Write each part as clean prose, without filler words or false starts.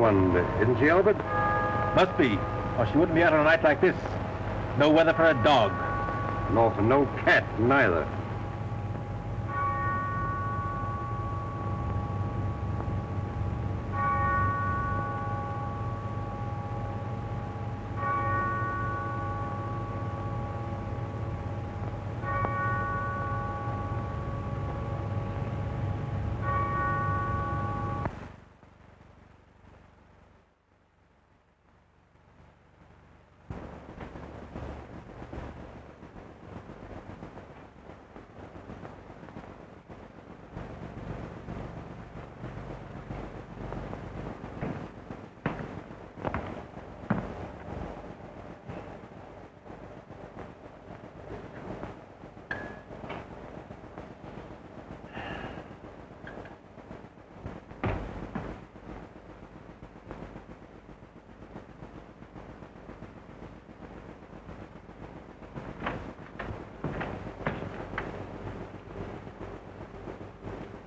one, isn't she, Albert? Must be, or she wouldn't be out on a night like this. No weather for a dog. Nor for no cat, neither.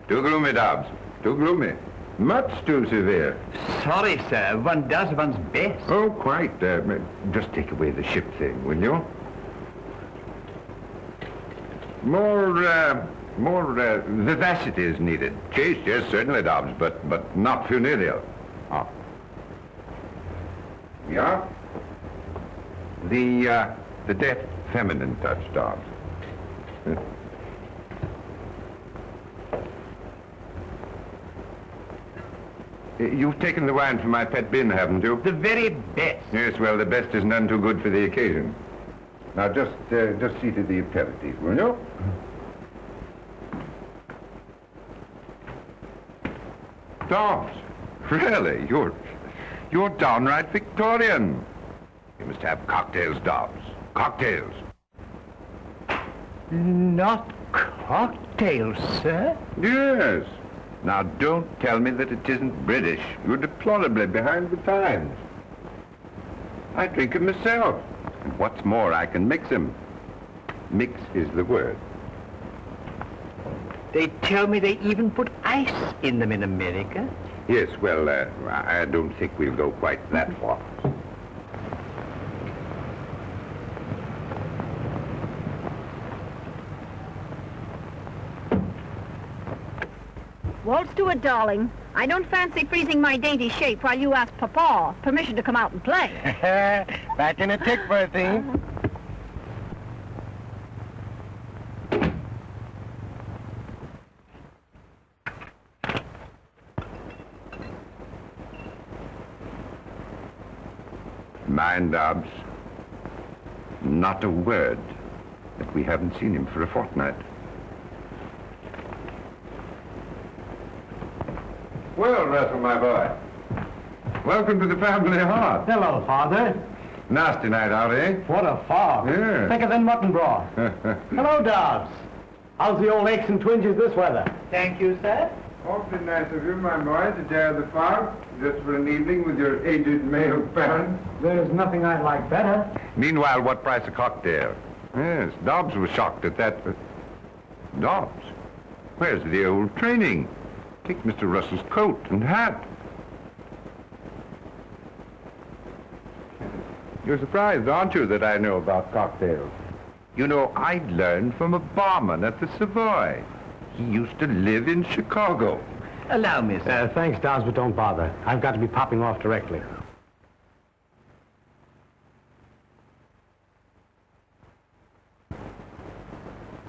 Too gloomy, Dobbs. Too gloomy. Much too severe. Sorry, sir. One does one's best. Oh, quite. Just take away the ship thing, will you? More vivacity is needed. Chase, yes, certainly, Dobbs, but not funereal. Oh. Yeah? The deft feminine touch, Dobbs. You've taken the wine from my pet bin, haven't you? The very best. Yes, well, the best is none too good for the occasion. Now, just see to the aperitif, will you? Dobbs, really, you're downright Victorian. You must have cocktails, Dobbs. Cocktails. Not cocktails, sir? Yes. Now, don't tell me that it isn't British. You're deplorably behind the times. I drink 'em myself. And what's more, I can mix 'em. Mix is the word. They tell me they even put ice in them in America. Yes, well, I don't think we'll go quite that far. Waltz to it, darling. I don't fancy freezing my dainty shape while you ask Papa permission to come out and play. Back in a tick, Berthine. Mind, Dobbs, not a word that we haven't seen him for a fortnight. Well, Russell, my boy. Welcome to the family hearth. Hello, Father. Nasty night out, eh? What a fog. Yeah. Thicker than mutton broth. Hello, Dobbs. How's the old aches and twinges this weather? Thank you, sir. Awfully nice of you, my boy, to dare the fog, just for an evening with your aged male parents. There's nothing I'd like better. Meanwhile, what price a cocktail? Yes, Dobbs was shocked at that. Dobbs? Where's the old training? Take Mr. Russell's coat and hat. You're surprised, aren't you, that I know about cocktails? You know, I learned from a barman at the Savoy. He used to live in Chicago. Allow me, sir. Thanks, Dobbs, but don't bother. I've got to be popping off directly.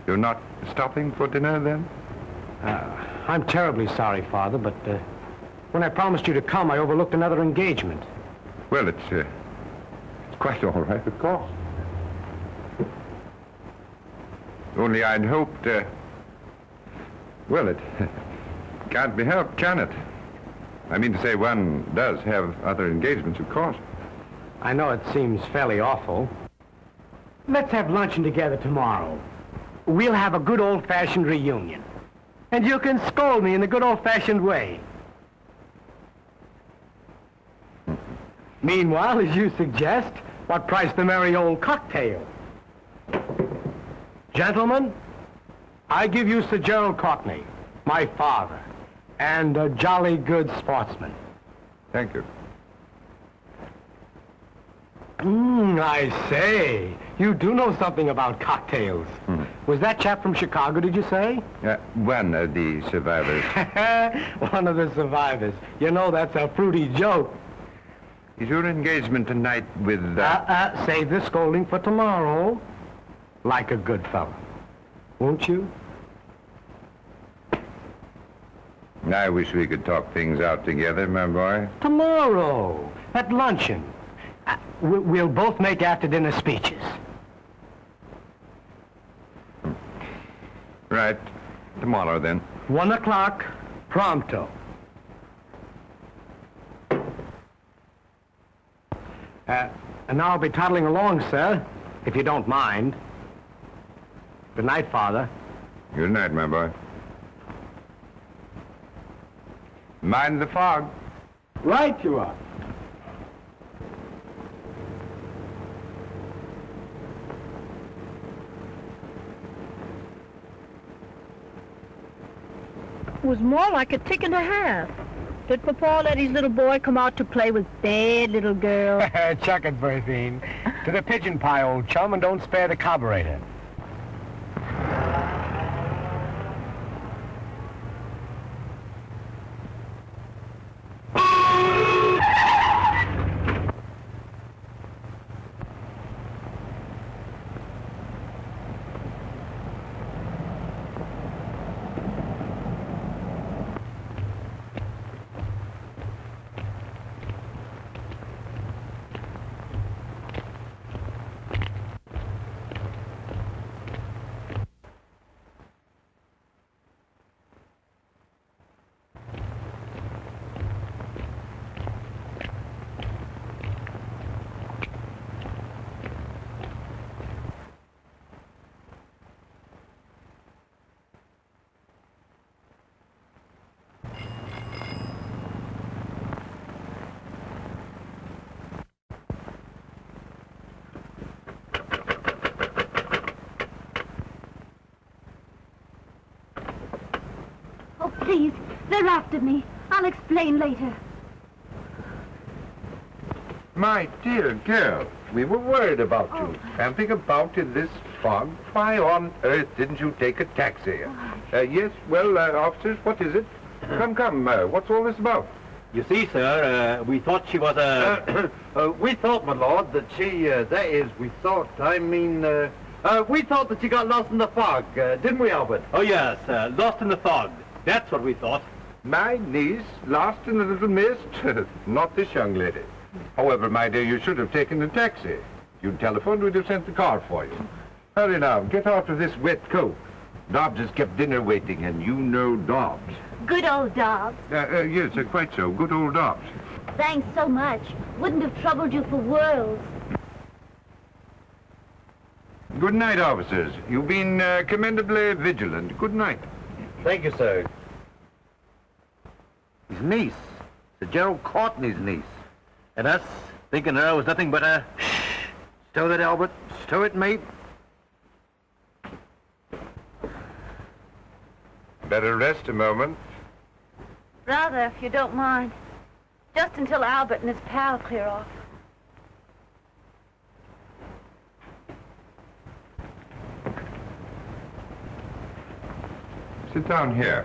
You're not stopping for dinner, then? I'm terribly sorry, Father, but when I promised you to come, I overlooked another engagement. Well, it's quite all right, of course. Only I'd hoped, well, it can't be helped, can it? I mean to say, one does have other engagements, of course. I know it seems fairly awful. Let's have luncheon together tomorrow. We'll have a good old-fashioned reunion. And you can scold me in the good old-fashioned way. Meanwhile, as you suggest, what price the merry old cocktail? Gentlemen, I give you Sir Gerald Courtney, my father, and a jolly good sportsman. Thank you. I say. You do know something about cocktails. Was that chap from Chicago, did you say? One of the survivors. One of the survivors. You know, that's a fruity joke. Is your engagement tonight with... Save the scolding for tomorrow. Like a good fellow. Won't you? I wish we could talk things out together, my boy. Tomorrow, at luncheon. We'll both make after-dinner speeches. Right. Tomorrow, then. 1 o'clock, pronto. And now I'll be toddling along, sir, if you don't mind. Good night, Father. Good night, my boy. Mind the fog. Right you are. It was more like a tick and a half. Did Papa let his little boy come out to play with bad little girls? Chuck it, Berthine. To the pigeon pie, old chum, and don't spare the carburetor. Please, they're after me. I'll explain later. My dear girl, we were worried about you. Camping about in this fog. Why on earth didn't you take a taxi? Yes, well, officers, what is it? Come, what's all this about? You see, sir, we thought she was a... we thought, my lord, that she, that is, we thought, we thought that she got lost in the fog, didn't we, Albert? Oh, yes, lost in the fog. That's what we thought. My niece, lost in the little mist? Not this young lady. However, my dear, you should have taken a taxi. You'd telephoned, we'd have sent the car for you. Hurry now, get out of this wet coat. Dobbs has kept dinner waiting, and you know Dobbs. Good old Dobbs. Yes, quite so. Good old Dobbs. Thanks so much. Wouldn't have troubled you for worlds. Good night, officers. You've been commendably vigilant. Good night. Thank you, sir. His niece. Sir Gerald Courtney's niece. And us, thinking her was nothing but a... Shh! Stow that, Albert. Stow it, mate. Better rest a moment. Rather, if you don't mind. Just until Albert and his pal clear off. Sit down here.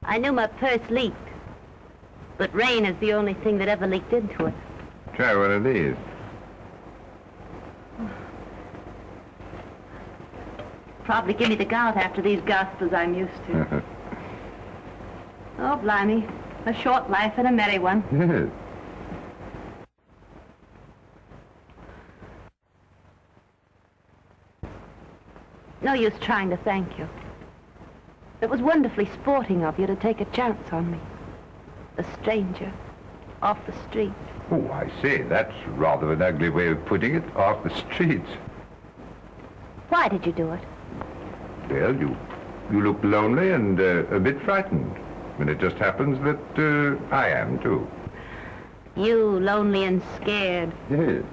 I knew my purse leaked, but rain is the only thing that ever leaked into it. Try one of these. Probably give me the gout after these gospels I'm used to. Oh, blimey. A short life and a merry one. Yes. No use trying to thank you. It was wonderfully sporting of you to take a chance on me. A stranger, off the street. Oh, I say, that's rather an ugly way of putting it, off the streets. Why did you do it? Well, you look lonely and a bit frightened. And it just happens that I am, too. You, lonely and scared. Yes.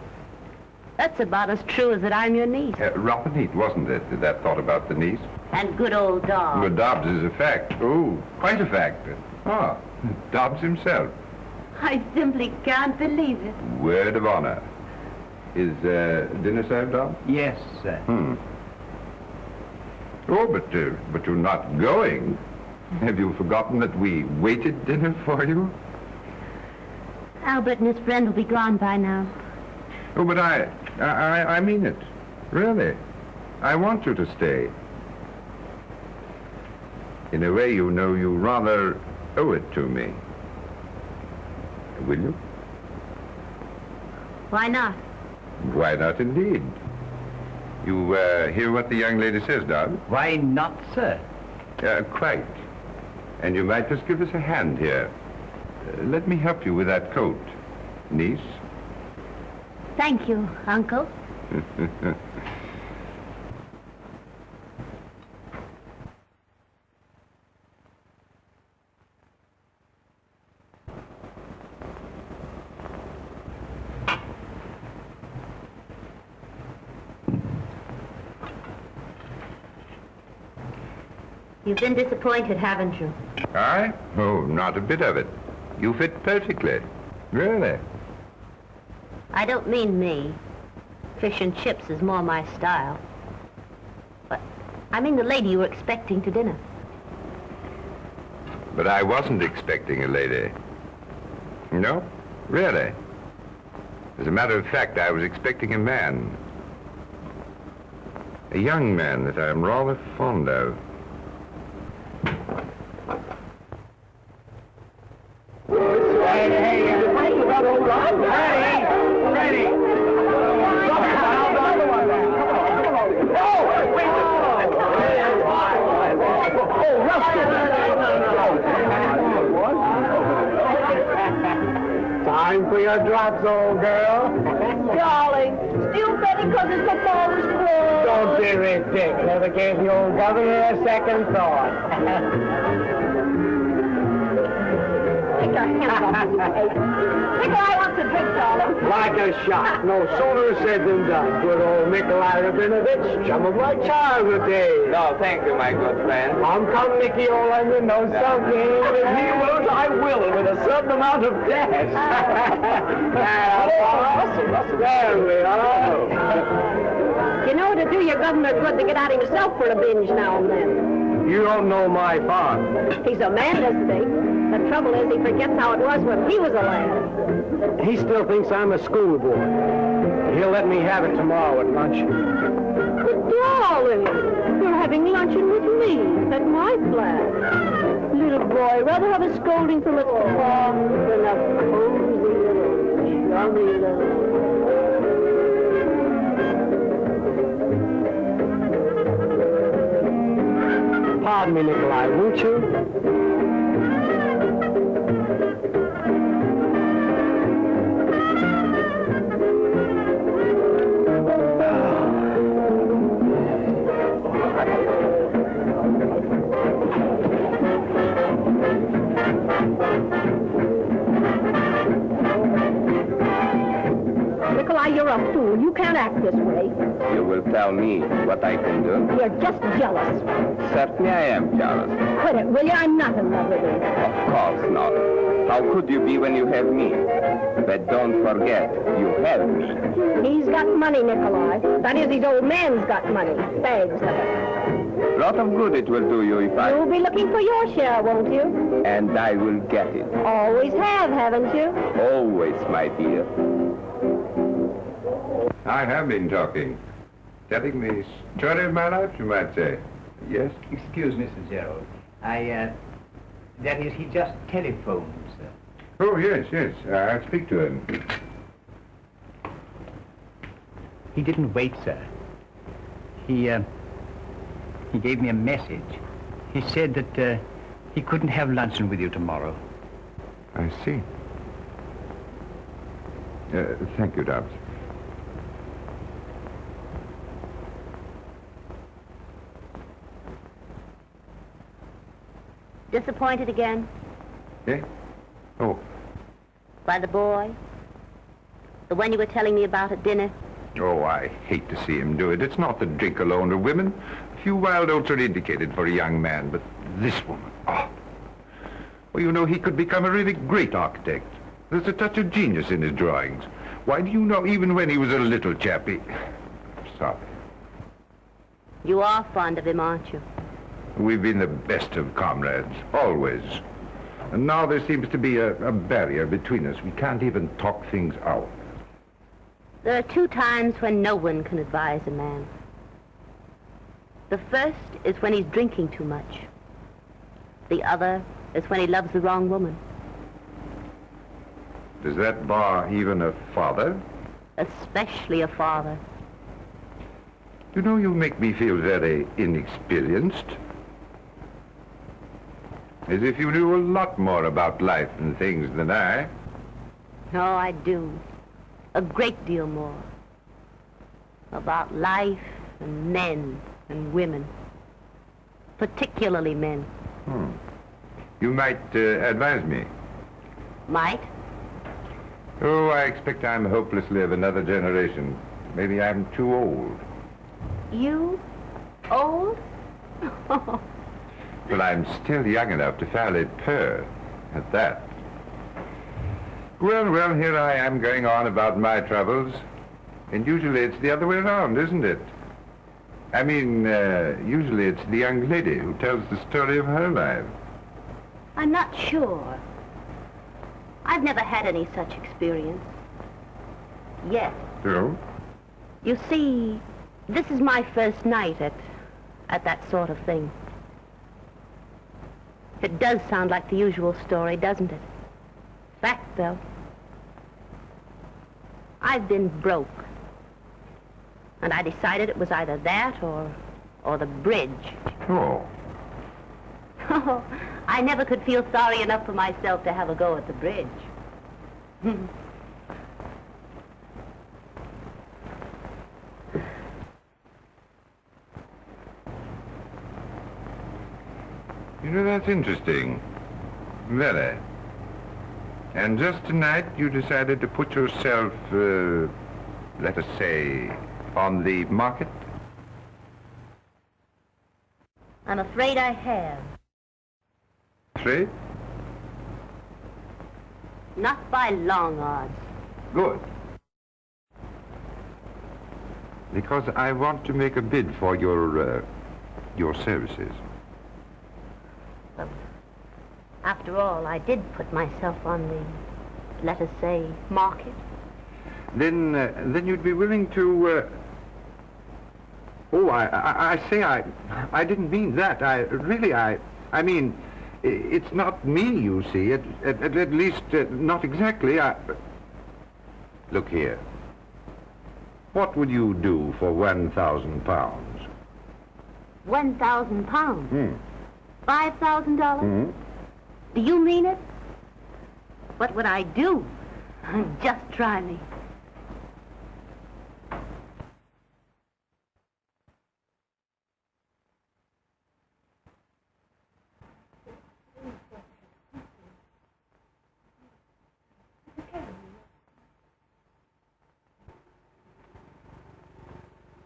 That's about as true as that I'm your niece. Rotten neat, wasn't it, that thought about the niece? And good old Dobbs. Well, Dobbs is a fact. Oh, quite a fact. Ah, Dobbs himself. I simply can't believe it. Word of honor. Is dinner served, Dobbs? Yes, sir. Oh, but you're not going. Have you forgotten that we waited dinner for you? Albert and his friend will be gone by now. Oh, but I mean it. Really. I want you to stay. In a way, you know, you rather owe it to me. Will you? Why not? Why not, indeed? You hear what the young lady says, Dobbs? Why not, sir? Quite. And you might just give us a hand here. Let me help you with that coat, niece. Thank you, Uncle. You've been disappointed, haven't you? I? Oh, not a bit of it. You fit perfectly. Really. I don't mean me. Fish and chips is more my style. But I mean the lady you were expecting to dinner. But I wasn't expecting a lady. No, really. As a matter of fact, I was expecting a man. A young man that I'm rather fond of. Time for your drops, old girl. Darling, still betting because it's my father's fault. Don't be ridiculous. Never gave the old governor a second thought. Take your hands off me, Maid. Nikolai wants a drink, darling. Like a shot. No sooner said than done. Good old Nikolai Rabinovich, chum of my childhood days. No, thank you, my good friend. Come, Nicky, old onion, know something. If he won't, I will, with a certain amount of dash. There we are. You know it'd do your governor good to get out himself for a binge now and then. You don't know my father. He's a man, doesn't he? The trouble is he forgets how it was when he was a lad. He still thinks I'm a schoolboy. But he'll let me have it tomorrow at lunch. But darling, you're having luncheon with me at my flat. Little boy, rather have a scolding from its papa than a cozy little, chummy little... Pardon me, Nikolai, won't you? Nikolai, you're a fool. You can't act this way. You will tell me what I can do? You're just jealous. Certainly I am jealous. Quit it, will you? I'm not in love with you. Of course not. How could you be when you have me? But don't forget, you have me. He's got money, Nikolai. That is, his old man's got money. Bags of it. Lot of good it will do you if I... You'll be looking for your share, won't you? And I will get it. Always have, haven't you? Always, my dear. I have been talking. Telling the story of my life, you might say. Yes? Excuse Mr. Gerald. That is, he just telephoned, sir. Oh, yes. I'll speak to him. He didn't wait, sir. He gave me a message. He said that he couldn't have luncheon with you tomorrow. I see. Thank you, Dobbs. Disappointed again? Eh? Oh. By the boy? The one you were telling me about at dinner? Oh, I hate to see him do it. It's not the drink alone or women. A few wild oats are indicated for a young man, but this woman, oh. Well, you know, he could become a really great architect. There's a touch of genius in his drawings. Why, do you know, even when he was a little chappy... Sorry. You are fond of him, aren't you? We've been the best of comrades, always. And now there seems to be a barrier between us. We can't even talk things out. There are 2 times when no one can advise a man. The first is when he's drinking too much. The other is when he loves the wrong woman. Does that bar even a father? Especially a father. You know, you make me feel very inexperienced. As if you knew a lot more about life and things than I. Oh, I do. A great deal more. About life and men and women. Particularly men. You might advise me. Might? Oh, I expect I'm hopelessly of another generation. Maybe I'm too old. You? Old? Well, I'm still young enough to fairly purr at that. Well, here I am going on about my troubles. And usually it's the other way around, isn't it? I mean, usually it's the young lady who tells the story of her life. I'm not sure. I've never had any such experience. Yet. So? You see, this is my first night at that sort of thing. It does sound like the usual story, doesn't it? Fact, though. I've been broke. And I decided it was either that or the bridge. Oh. Oh, I never could feel sorry enough for myself to have a go at the bridge. You know, that's interesting. Very. And just tonight you decided to put yourself, let us say, on the market? I'm afraid I have. Trade? Not by long odds. Good. Because I want to make a bid for your services. But after all, I did put myself on the, let us say, market. Then you'd be willing to, Oh, I didn't mean that. I mean, it's not me, you see. At least, not exactly. Look here. What would you do for 1,000 pounds? 1,000 pounds? $5,000? Do you mean it? What would I do? Just try me.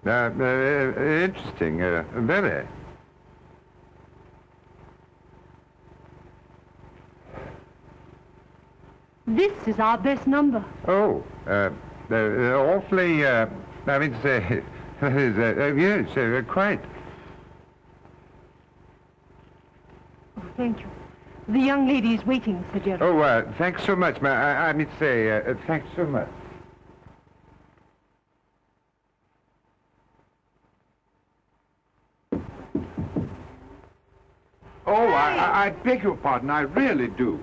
Interesting, very. This is our best number. Oh, awfully, I mean to say, yes, quite. Oh, thank you. The young lady is waiting, Sir Gerald. Oh, thanks so much, I mean to say, thanks so much. Oh, I beg your pardon, I really do.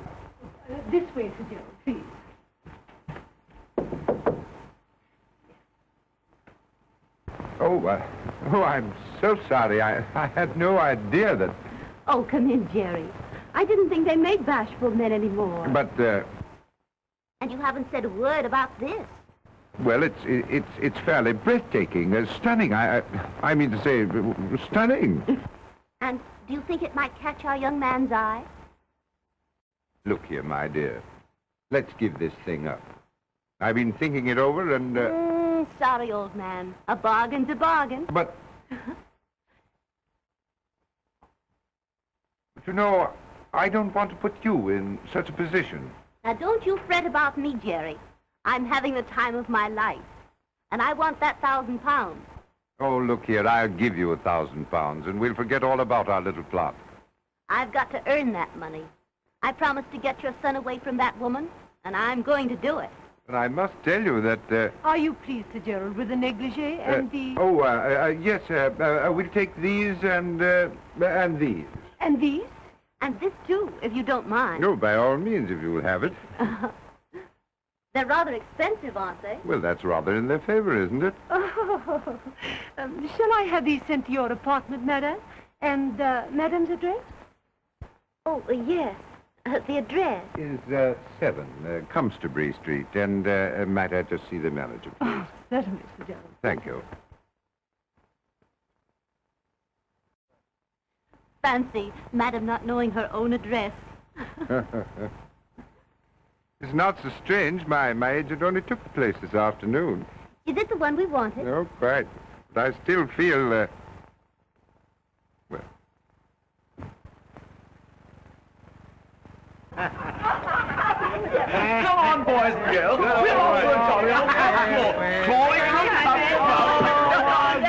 This way, Sir Gerald, please. Oh, I'm so sorry. I had no idea that... Oh, come in, Jerry. I didn't think they made bashful men anymore. But, And you haven't said a word about this. Well, it's fairly breathtaking, stunning. I mean to say, stunning. And do you think it might catch our young man's eye? Look here, my dear. Let's give this thing up. I've been thinking it over and... Sorry, old man. A bargain's a bargain. But you know, I don't want to put you in such a position. Now, don't you fret about me, Jerry. I'm having the time of my life. And I want that £1,000. Oh, look here, I'll give you £1,000, and we'll forget all about our little plot. I've got to earn that money. I promised to get your son away from that woman, and I'm going to do it. But I must tell you that... Are you pleased, Sir Gerald, with the negligee and the... Yes, we'll take these and these. And these? And this, too, if you don't mind. No, by all means, if you will have it. They're rather expensive, aren't they? Well, that's rather in their favor, isn't it? Oh, shall I have these sent to your apartment, madame? And madame's address? Oh, yes. The address. Is 7 Compson Street, and might I just see the manager, please? Oh, certainly, Sir Gerald. Thank you. Fancy, Madame not knowing her own address. It's not so strange. My agent only took the place this afternoon. Is it the one we wanted? No, quite. But I still feel, well... Come on, boys and girls. We're all good, Tommy. Calling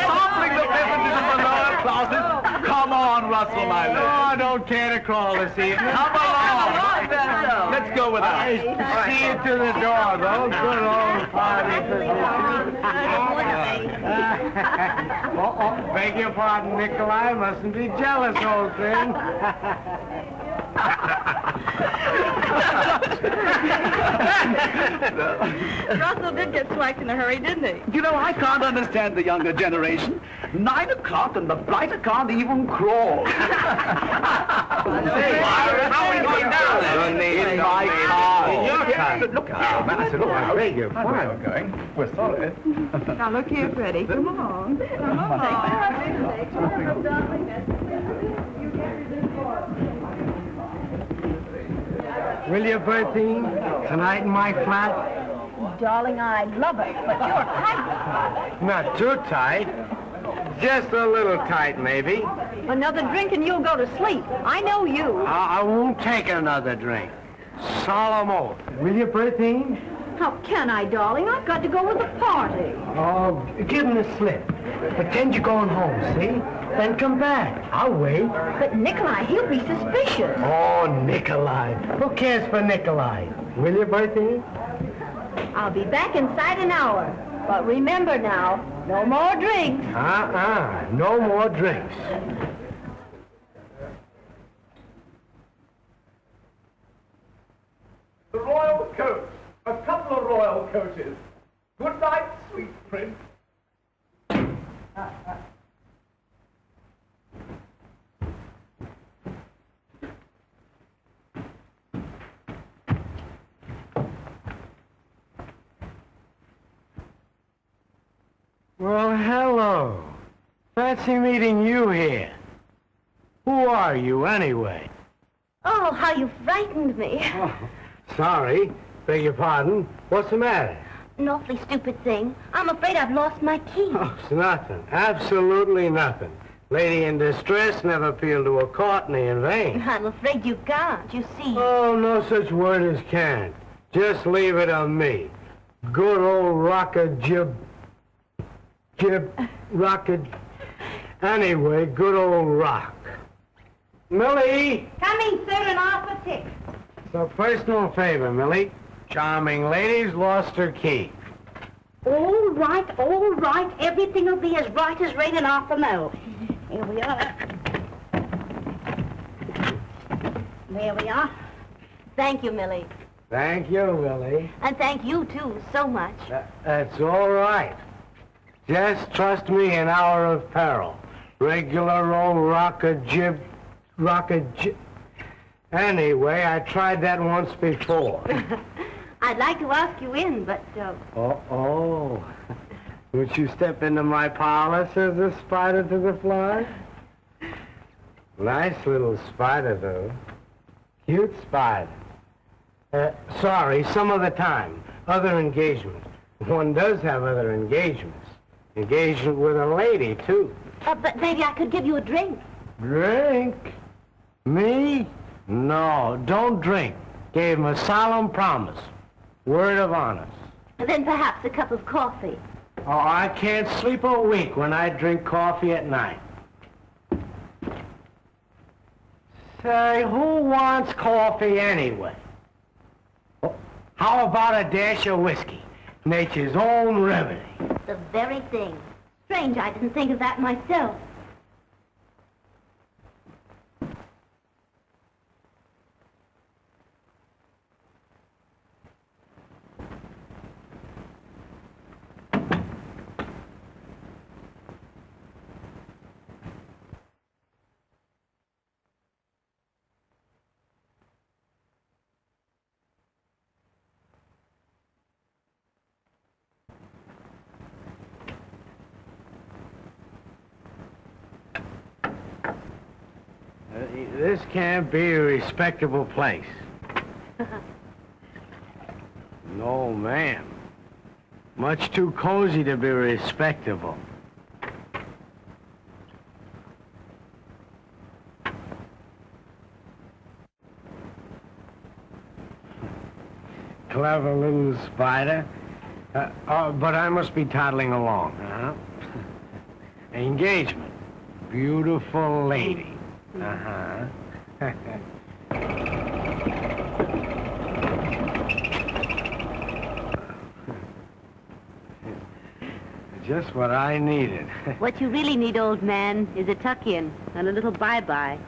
sampling the beverages of the lower classes. Come on, Russell, my lad. Oh, don't care to crawl this evening. Come along. Let's go with us. See you to the door, though. Good old party. Beg your pardon, Nikolai. Mustn't be jealous, old thing. Russell did get swacked in a hurry, didn't he? You know, I can't understand the younger generation. 9 o'clock and the blighter can't even crawl. How are we going down there? In my car. In your car? Look out, man. I said, look, I beg your pardon. We're going. We're sorry. Now, look here, Freddie. Come on. Come on. Will you, Berthine? Tonight in my flat? Darling, I love it, but you're tight. Not too tight. Just a little tight, maybe. Another drink and you'll go to sleep. I know you. I won't take another drink. Solemn oath. Will you, Berthine? How can I, darling? I've got to go with the party. Oh, give him the slip. Pretend you're going home, see? Then come back. I'll wait. But Nikolai, he'll be suspicious. Oh, Nikolai. Who cares for Nikolai? Will you, Berthine? I'll be back inside an hour. But remember now, no more drinks. No more drinks. The royal coach. A couple of royal coaches. Good night, sweet prince. Well, hello. Fancy meeting you here. Who are you, anyway? Oh, how you frightened me. Oh, sorry. Beg your pardon. What's the matter? An awfully stupid thing. I'm afraid I've lost my key. Oh, it's nothing. Absolutely nothing. Lady in distress never appealed to a Courtney in vain. I'm afraid you can't, you see. Oh, no such word as can't. Just leave it on me. Good old rocket. Anyway, good old rock. Millie! Coming, sir, and off a tick. So personal favor, Millie. Charming lady's lost her key. All right. Everything will be as right as rain and off the mill. Here we are. There we are. Thank you, Millie. Thank you, Millie. And thank you, too, so much. That's all right. Just trust me in hour of peril. Regular old rocket jib. Anyway, I tried that once before. I'd like to ask you in, but... Oh. Would you step into my parlor, says the spider to the fly? Nice little spider, though. Cute spider. Sorry, some other time. Other engagement. One does have other engagements. Engagement with a lady, too. But maybe I could give you a drink. Drink? Me? No, don't drink. Gave him a solemn promise. Word of honor. Then perhaps a cup of coffee. Oh, I can't sleep a week when I drink coffee at night. Say, who wants coffee anyway? How about a dash of whiskey? Nature's own remedy. The very thing. Strange I didn't think of that myself. This can't be a respectable place. No, ma'am. Much too cozy to be respectable. Clever little spider. But I must be toddling along, huh? Engagement. Beautiful lady. Uh-huh. Just what I needed. What you really need, old man, is a tuck-in and a little bye-bye.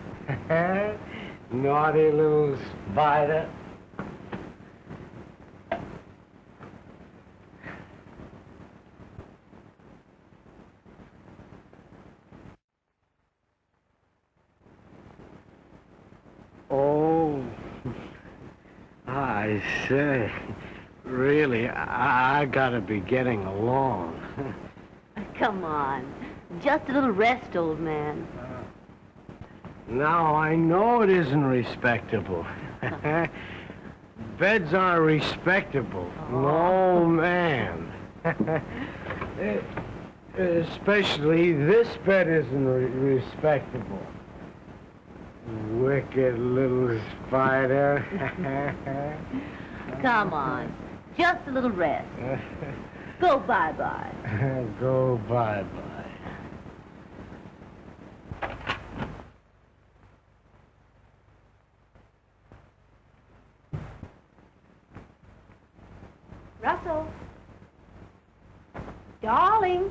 Naughty little spider. Oh, I say, really, I gotta be getting along. Come on, just a little rest, old man. Now, I know it isn't respectable. Beds aren't respectable. No, man. Especially this bed isn't respectable. Wicked little spider. Come on, just a little rest. Go bye-bye. Go bye-bye. Russell. Darling.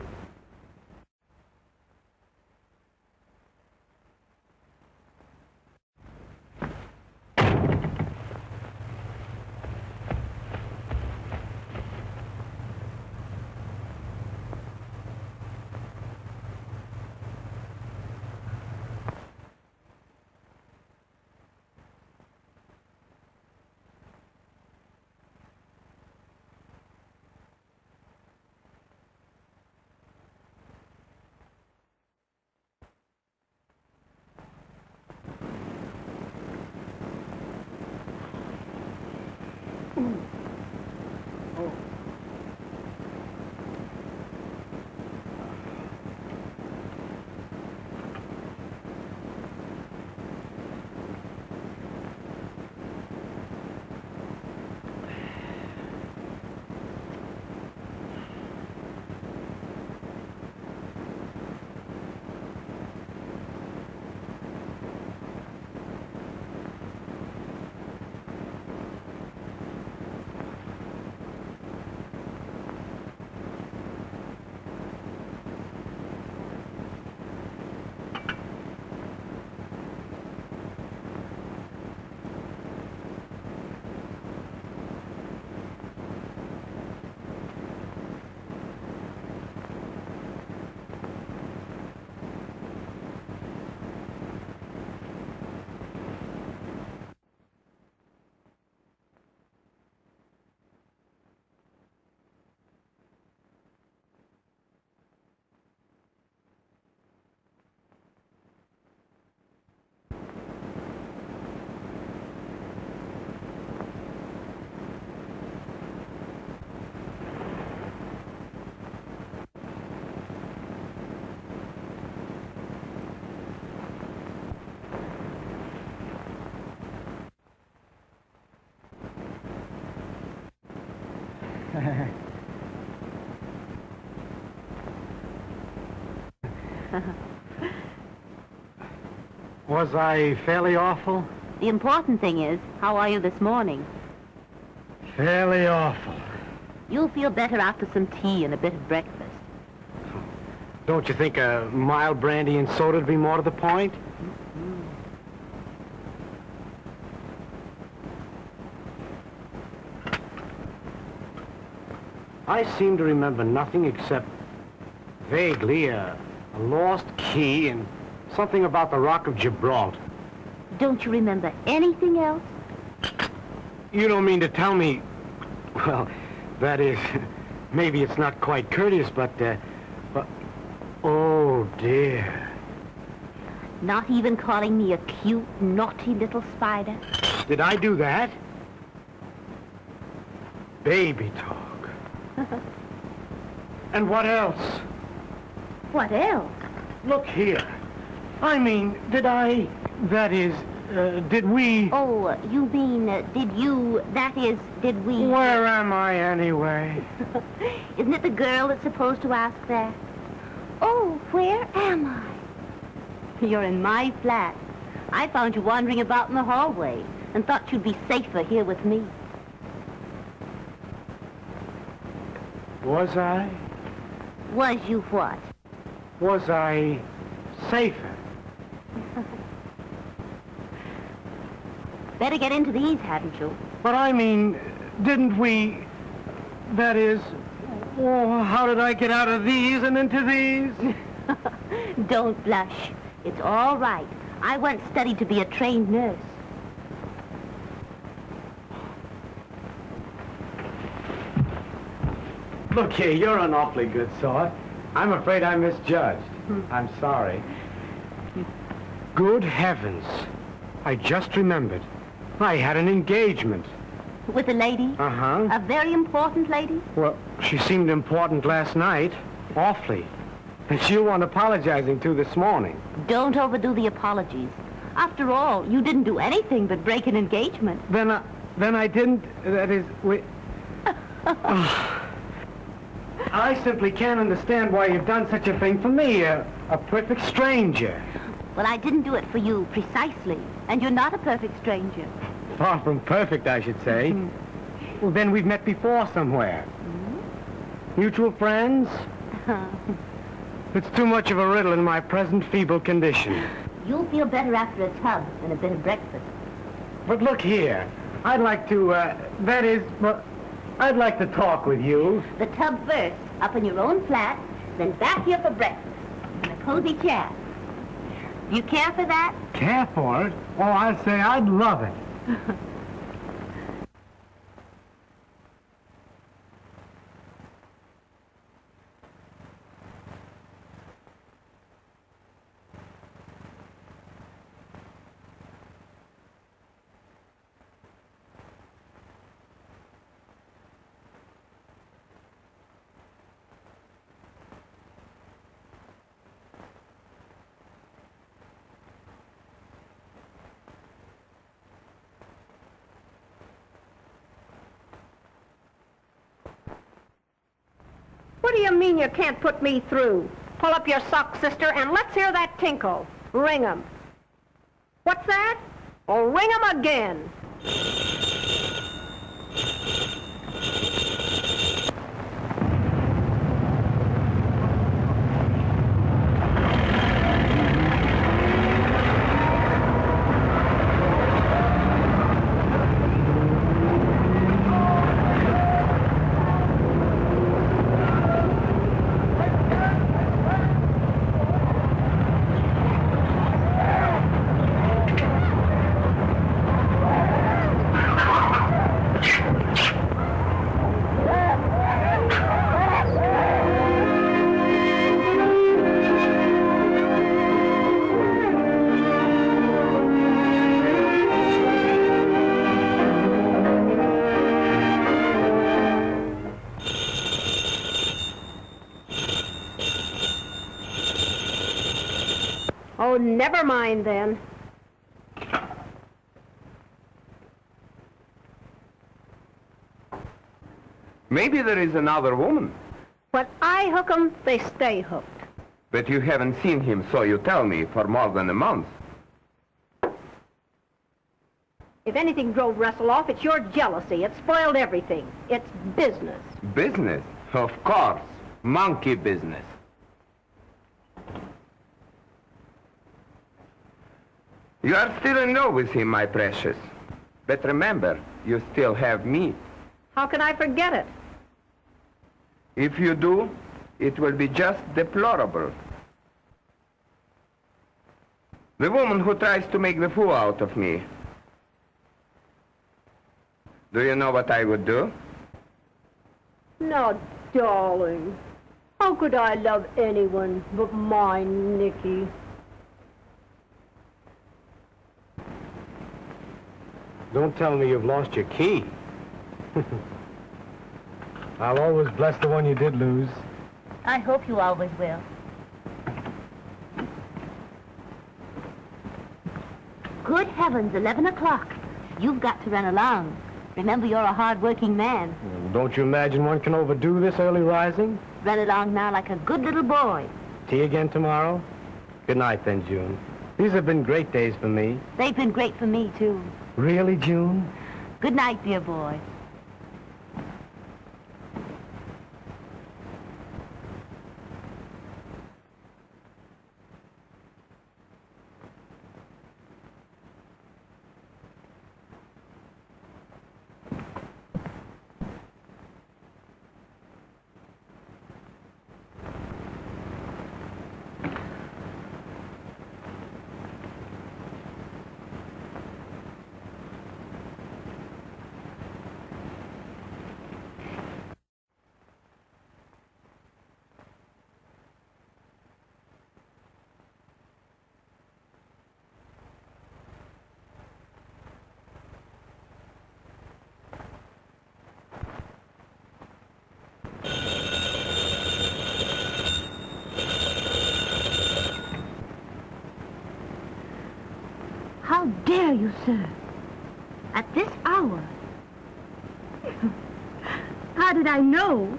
Was I fairly awful? The important thing is, how are you this morning? Fairly awful. You'll feel better after some tea and a bit of breakfast. Don't you think a mild brandy and soda would be more to the point? I seem to remember nothing except vaguely a lost key and something about the Rock of Gibraltar. Don't you remember anything else? You don't mean to tell me... Well, that is... Maybe it's not quite courteous, but... Oh, dear. Not even calling me a cute, naughty little spider? Did I do that? Baby talk. And what else? What else? Look here. I mean, did I... That is, did we... Oh, you mean, did you... That is, did we... Where am I, anyway? Isn't it the girl that's supposed to ask that? Oh, where am I? You're in my flat. I found you wandering about in the hallway and thought you'd be safer here with me. Was I? Was you what? Was I safer? Better get into these, hadn't you? But I mean, didn't we... That is... Oh, how did I get out of these and into these? Don't blush. It's all right. I once studied to be a trained nurse. Look here, you're an awfully good sort. I'm afraid I misjudged. I'm sorry. Good heavens. I just remembered. I had an engagement. With a lady? Uh-huh. A very important lady? Well, she seemed important last night. Awfully. And she'll want apologizing to this morning. Don't overdo the apologies. After all, you didn't do anything but break an engagement. Then I didn't... That is... I simply can't understand why you've done such a thing for me, a perfect stranger. Well, I didn't do it for you, precisely. And you're not a perfect stranger. Far from perfect, I should say. Well, then we've met before somewhere. Mutual friends? It's too much of a riddle in my present feeble condition. You'll feel better after a tub and a bit of breakfast. But look here. I'd like to, that is, well, I'd like to talk with you. The tub first, up in your own flat, then back here for breakfast. In a cozy chair. Do you care for that? Care for it? Oh, I'd say I'd love it. What do you mean you can't put me through? Pull up your socks, sister, and let's hear that tinkle. Ring 'em. What's that? Oh, ring 'em again. Oh, never mind then. Maybe there is another woman. When I hook 'em, they stay hooked. But you haven't seen him, so you tell me, for more than a month. If anything drove Russell off, it's your jealousy. It spoiled everything. It's business. Business? Of course. Monkey business. You are still in love with him, my precious. But remember, you still have me. How can I forget it? If you do, it will be just deplorable. The woman who tries to make the fool out of me. Do you know what I would do? No, darling. How could I love anyone but my Nicky? Don't tell me you've lost your key. I'll always bless the one you did lose. I hope you always will. Good heavens, 11 o'clock. You've got to run along. Remember, you're a hard-working man. Don't you imagine one can overdo this early rising? Run along now like a good little boy. Tea again tomorrow? Good night, then, June. These have been great days for me. They've been great for me, too. Really, June? Good night, dear boy. How dare you, sir? At this hour? How did I know?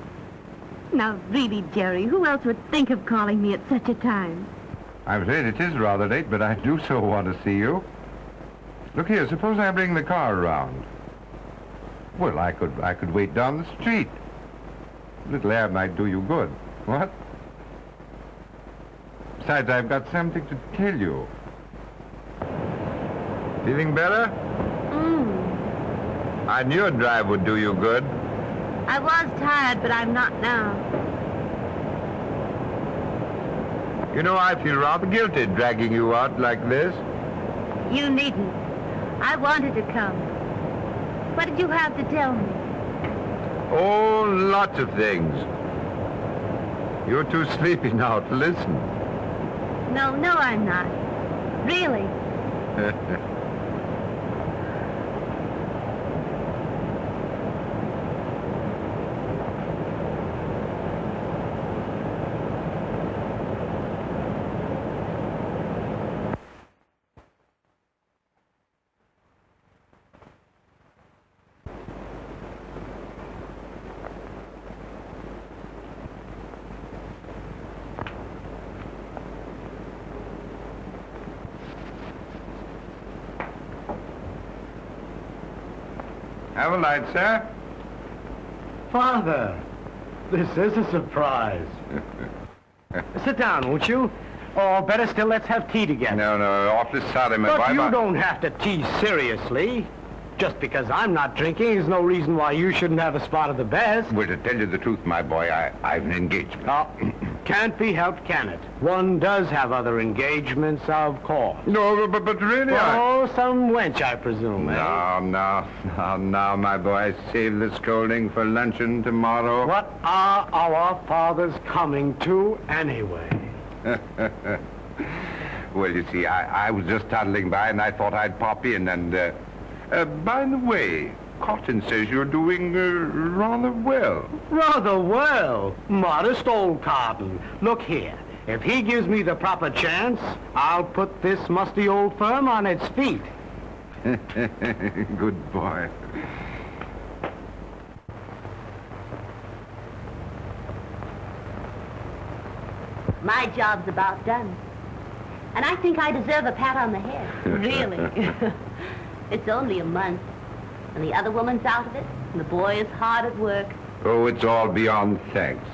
Now, really, Jerry, who else would think of calling me at such a time? I'm afraid it is rather late, but I do so want to see you. Look here, suppose I bring the car around. Well, I could wait down the street. A little air might do you good. What? Besides, I've got something to tell you. Feeling better? I knew a drive would do you good. I was tired, but I'm not now. You know, I feel rather guilty dragging you out like this. You needn't. I wanted to come. What did you have to tell me? Oh, lots of things. You're too sleepy now to listen. No, I'm not. Really. Have a light, sir. Father, this is a surprise. Sit down, won't you? Or better still, let's have tea together. No, awfully sorry, my boy. But you don't have to tease seriously. Just because I'm not drinking is no reason why you shouldn't have a spot of the best. Well, to tell you the truth, my boy, I've an engagement. Oh, can't be helped, can it? One does have other engagements, of course. No, but really, Oh, some wench, I presume, eh? No, my boy. Save the scolding for luncheon tomorrow. What are our fathers coming to, anyway? Well, you see, I was just toddling by, and I thought I'd pop in, and, by the way, Cotton says you're doing, rather well. Rather well? Modest old Cotton. Look here. If he gives me the proper chance, I'll put this musty old firm on its feet. Good boy. My job's about done. And I think I deserve a pat on the head. Really? It's only a month. And the other woman's out of it, and the boy is hard at work. Oh, it's all beyond thanks.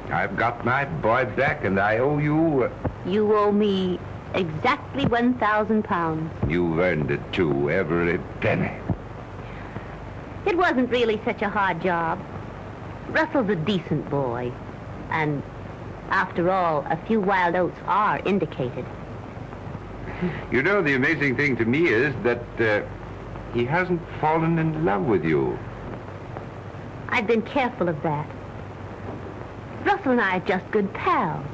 I've got my boy back, and I owe you... You owe me exactly 1,000 pounds. You've earned it, too, every penny. It wasn't really such a hard job. Russell's a decent boy. And after all, a few wild oats are indicated. You know, the amazing thing to me is that he hasn't fallen in love with you. I've been careful of that. Russell and I are just good pals,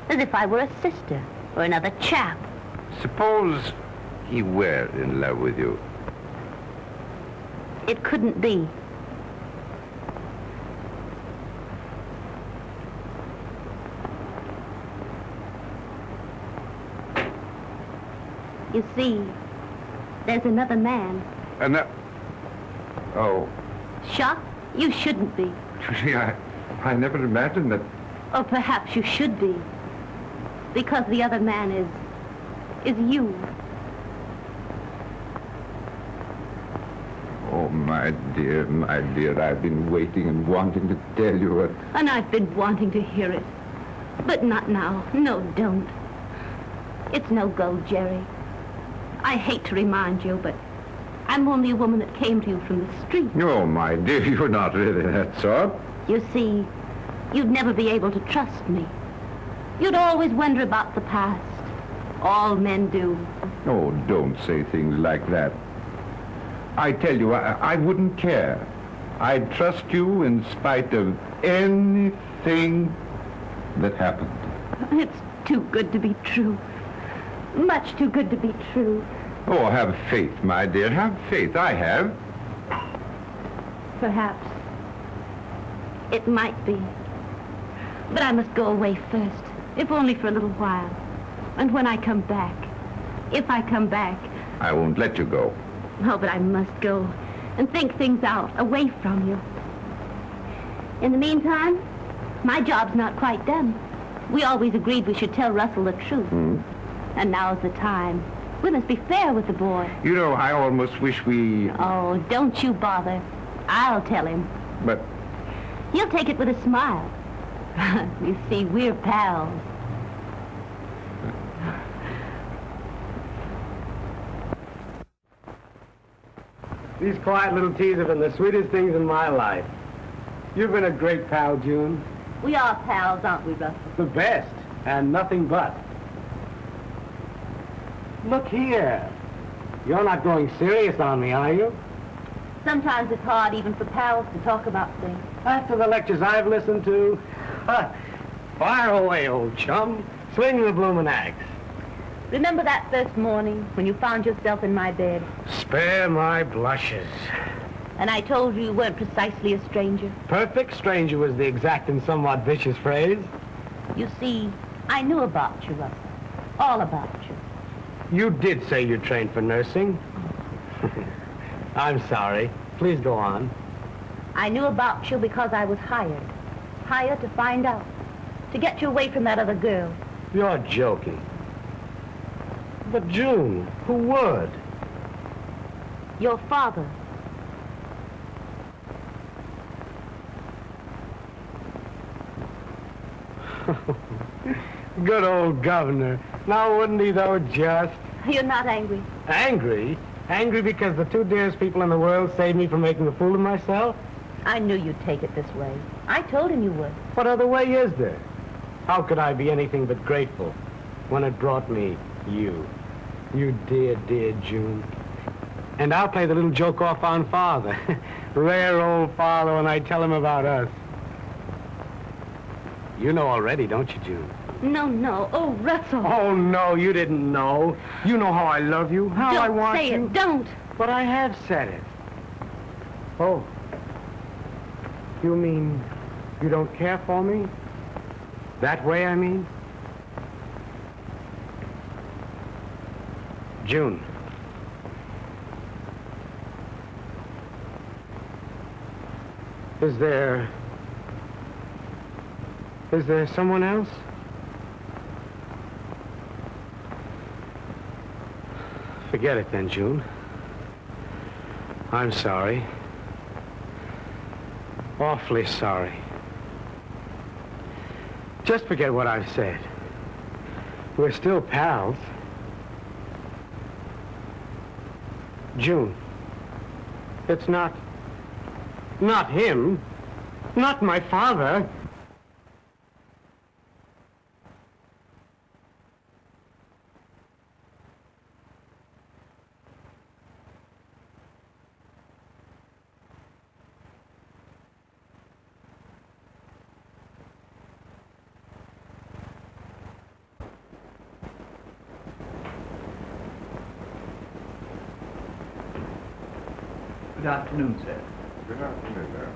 as if I were a sister or another chap. Suppose he were in love with you. It couldn't be. You see, there's another man. Oh. Shocked? You shouldn't be. Gee, I never imagined that. Or perhaps you should be. Because the other man is you. Oh, my dear, I've been waiting and wanting to tell you it. And I've been wanting to hear it. But not now. No, don't. It's no go, Jerry. I hate to remind you, but I'm only a woman that came to you from the street. Oh, my dear, you're not really that sort. You see, you'd never be able to trust me. You'd always wonder about the past. All men do. Oh, don't say things like that. I tell you, I wouldn't care. I'd trust you in spite of anything that happened. It's too good to be true. Much too good to be true. Oh, have faith, my dear. Have faith. I have. Perhaps. It might be. But I must go away first, if only for a little while. And when I come back, if I come back... I won't let you go. Oh, but I must go and think things out, away from you. In the meantime, my job's not quite done. We always agreed we should tell Russell the truth. And now's the time. We must be fair with the boy. You know, I almost wish we... Oh, don't you bother. I'll tell him. But... He'll take it with a smile. You see, we're pals. These quiet little teas have been the sweetest things in my life. You've been a great pal, June. We are pals, aren't we, Russell? The best, and nothing but. Look here. You're not going serious on me, are you? Sometimes it's hard even for pals to talk about things. After the lectures I've listened to, fire away, old chum. Swing the bloomin' axe. Remember that first morning when you found yourself in my bed? Spare my blushes. And I told you you weren't precisely a stranger? Perfect stranger was the exact and somewhat vicious phrase. You see, I knew about you, Russell. All about you. You did say you trained for nursing. I'm sorry. Please go on. I knew about you because I was hired. Hired to find out. To get you away from that other girl. You're joking. But June, who would? Your father. Good old governor. Now wouldn't he, though, just? You're not angry. Angry? Angry because the two dearest people in the world saved me from making a fool of myself? I knew you'd take it this way. I told him you would. What other way is there? How could I be anything but grateful when it brought me you? You dear, dear June. And I'll play the little joke off on Father. Rare old Father when I tell him about us. You know already, don't you, June? No. Oh, Russell. Oh, no, you didn't know. You know how I love you, how I want you. Don't say it, don't. But I have said it. Oh. You mean you don't care for me? That way, I mean? June. Is there someone else? Forget it then, June. I'm sorry. Awfully sorry. Just forget what I've said. We're still pals. June, it's not him, not my father. Good afternoon, sir. Good afternoon, sir.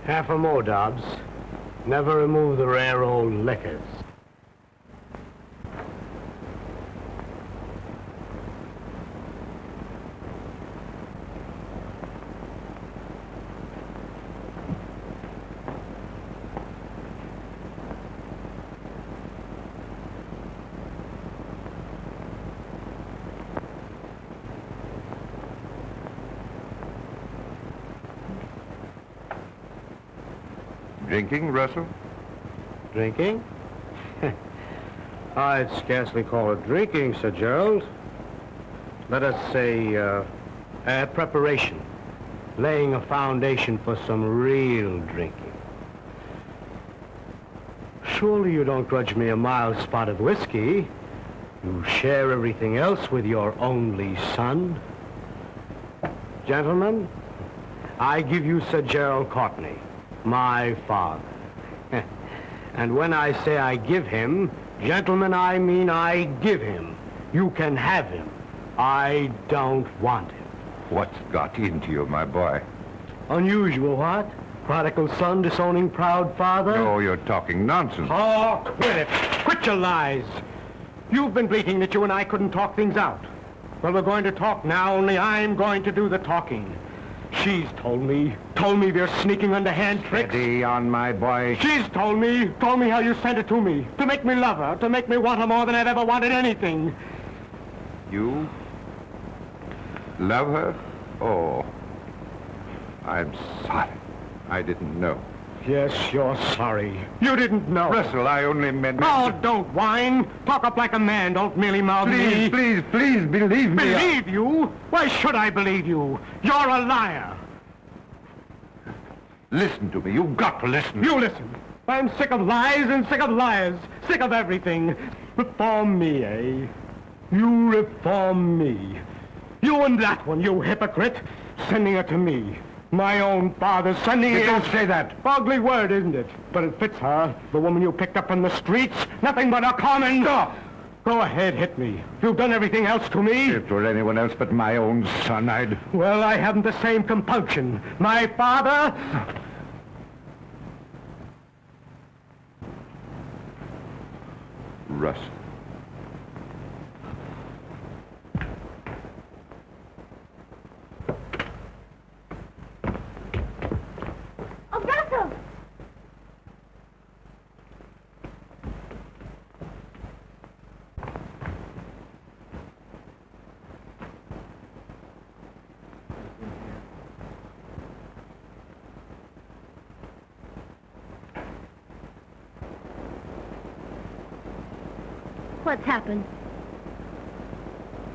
Half a more, Dobbs. Never remove the rare old liquors. Drinking, Russell? Drinking? I'd scarcely call it drinking, Sir Gerald. Let us say, preparation. Laying a foundation for some real drinking. Surely you don't grudge me a mild spot of whiskey. You share everything else with your only son. Gentlemen, I give you Sir Gerald Courtney, my father. And when I say I give him, gentlemen, I mean I give him. You can have him. I don't want him. What's got into you, my boy? Unusual, what? Prodigal son disowning proud father? No, you're talking nonsense. Oh, quit it. Quit your lies. You've been bleating that you and I couldn't talk things out. Well, we're going to talk now, only I'm going to do the talking. She's told me of your sneaking underhand tricks. Steady on, my boy. She's told me how you sent it to me, to make me love her, to make me want her more than I've ever wanted anything. You love her? Oh, I'm sorry. I didn't know. Yes, you're sorry. You didn't know. Russell, I only meant... Oh, don't whine. Talk up like a man. Don't merely mouth me. Please, believe me. Believe you? Why should I believe you? You're a liar. Listen to me. You've got to listen. You listen. I'm sick of lies and sick of liars. Sick of everything. Reform me, eh? You reform me. You and that one, you hypocrite. Sending her to me. My own father sending it. Don't say that. Ugly word, isn't it? But it fits her. The woman you picked up from the streets. Nothing but a common... Stop. Go ahead, hit me. You've done everything else to me. If it were anyone else but my own son, I'd... Well, I haven't the same compunction. My father... Russ. Oh, Russell! What's happened?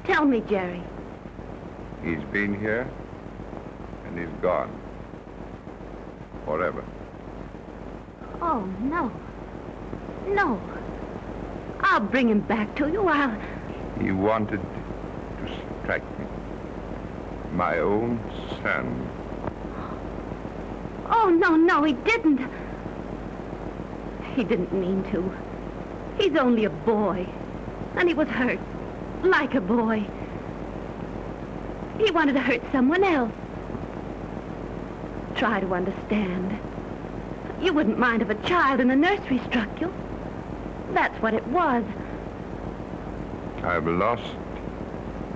Tell me, Jerry. He's been here, and he's gone. Forever. Oh, no. No. I'll bring him back to you. He wanted to strike me. My own son. Oh, no, he didn't. He didn't mean to. He's only a boy. And he was hurt. Like a boy. He wanted to hurt someone else. Try to understand. You wouldn't mind if a child in the nursery struck you. That's what it was. I've lost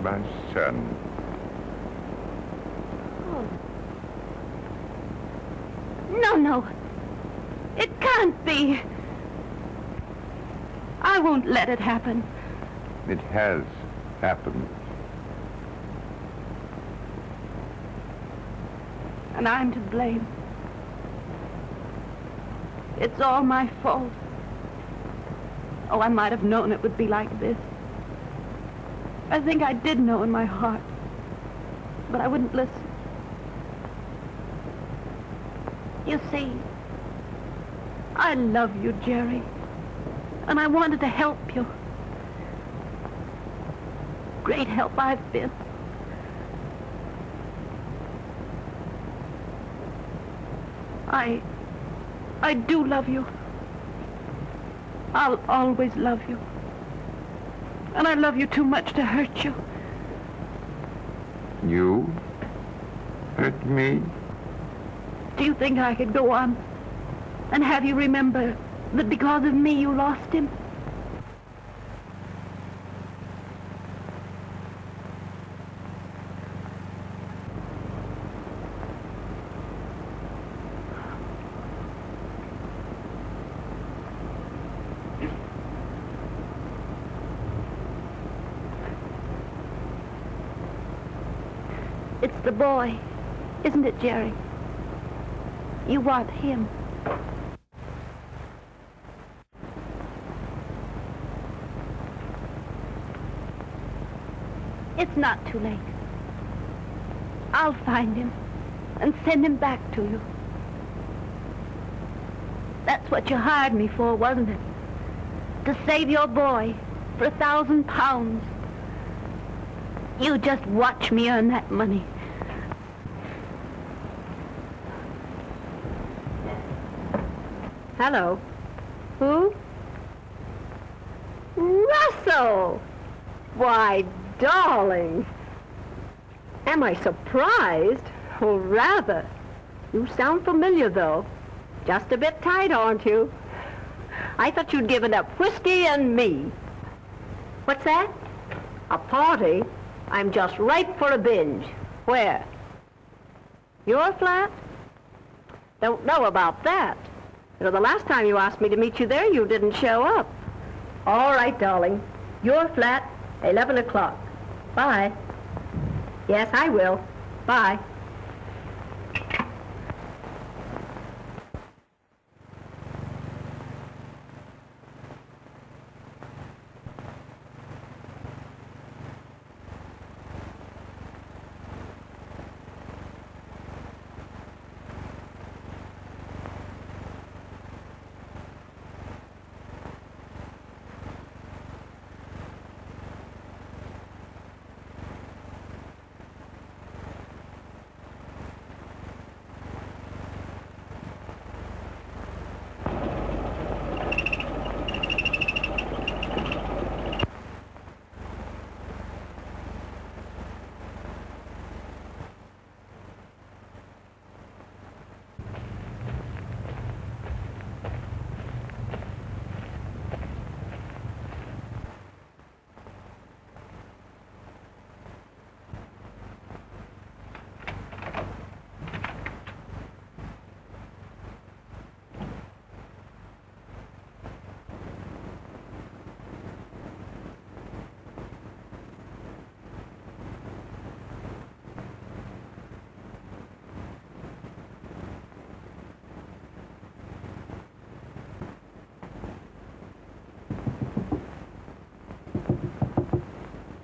my son. Oh. No. It can't be. I won't let it happen. It has happened. And I'm to blame. It's all my fault. Oh, I might have known it would be like this. I think I did know in my heart. But I wouldn't listen. You see, I love you, Jerry. And I wanted to help you. Great help I've been. I do love you. I'll always love you. And I love you too much to hurt you. You hurt me? Do you think I could go on and have you remember that because of me you lost him? It's the boy, isn't it, Jerry? You want him. It's not too late. I'll find him and send him back to you. That's what you hired me for, wasn't it? To save your boy for £1,000. You just watch me earn that money. Hello. Who? Russell! Why, darling. Am I surprised? Oh, rather. You sound familiar, though. Just a bit tight, aren't you? I thought you'd given up whiskey and me. What's that? A party? I'm just ripe for a binge. Where? Your flat? Don't know about that. You know, the last time you asked me to meet you there, you didn't show up. All right, darling. Your flat, 11 o'clock. Bye. Yes, I will. Bye.